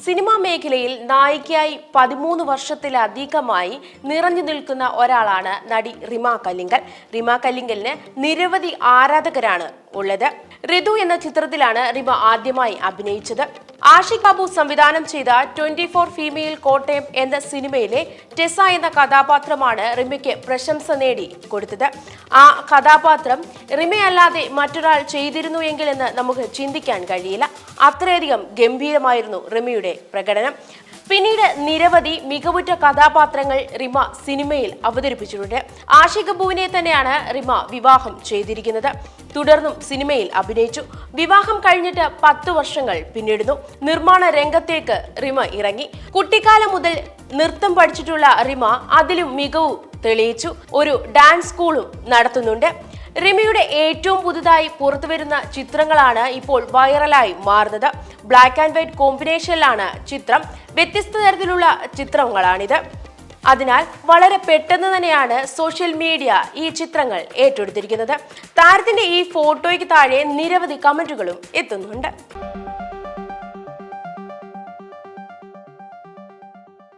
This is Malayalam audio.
സിനിമാ മേഖലയിൽ നായികയായി 13 വർഷത്തിലധികമായി നിറഞ്ഞു നിൽക്കുന്ന ഒരാളാണ് നടി റിമ കല്ലിങ്കൽ. റിമ കല്ലിങ്കലിന് നിരവധി ആരാധകരാണ് ഉള്ളത്. ഋതു എന്ന ചിത്രത്തിലാണ് റിമ ആദ്യമായി അഭിനയിച്ചത്. ആഷിഖ് ബാബു സംവിധാനം ചെയ്ത 24 ഫീമെയിൽ കോട്ടയം എന്ന സിനിമയിലെ ടെസ എന്ന കഥാപാത്രമാണ് റിമയ്ക്ക് പ്രശംസ നേടി കൊടുത്തത്. ആ കഥാപാത്രം റിമയല്ലാതെ മറ്റൊരാൾ ചെയ്തിരുന്നു എങ്കിലെന്ന് നമുക്ക് ചിന്തിക്കാൻ കഴിയില്ല. അത്രയധികം ഗംഭീരമായിരുന്നു റിമയുടെ പ്രകടനം. പിന്നീട് നിരവധി മികവുറ്റ കഥാപാത്രങ്ങൾ റിമ സിനിമയിൽ അവതരിപ്പിച്ചിട്ടുണ്ട്. ആഷിഖ് ബാബുവിനെ തന്നെയാണ് റിമ വിവാഹം ചെയ്തിരിക്കുന്നത്. തുടർന്നും സിനിമയിൽ അഭിനയിച്ചു. വിവാഹം കഴിഞ്ഞിട്ട് 10 വർഷങ്ങൾ പിന്നിടുന്നു. നിർമ്മാണ രംഗത്തേക്ക് റിമ ഇറങ്ങി. കുട്ടിക്കാലം മുതൽ നൃത്തം പഠിച്ചിട്ടുള്ള റിമ അതിലും മികവ് തെളിയിച്ചു. ഒരു ഡാൻസ് സ്കൂളും നടത്തുന്നുണ്ട്. റിമയുടെ ഏറ്റവും പുതുതായി പുറത്തുവരുന്ന ചിത്രങ്ങളാണ് ഇപ്പോൾ വൈറലായി മാറുന്നത്. ബ്ലാക്ക് ആൻഡ് വൈറ്റ് കോമ്പിനേഷനിലാണ് ചിത്രം. വ്യത്യസ്ത തരത്തിലുള്ള ചിത്രങ്ങളാണിത്. അതിനാൽ വളരെ പെട്ടെന്ന് തന്നെയാണ് സോഷ്യൽ മീഡിയ ഈ ചിത്രങ്ങൾ ഏറ്റെടുത്തിരിക്കുന്നത്. താരത്തിന്റെ ഈ ഫോട്ടോയ്ക്ക് താഴെ നിരവധി കമന്റുകളും എത്തുന്നുണ്ട്.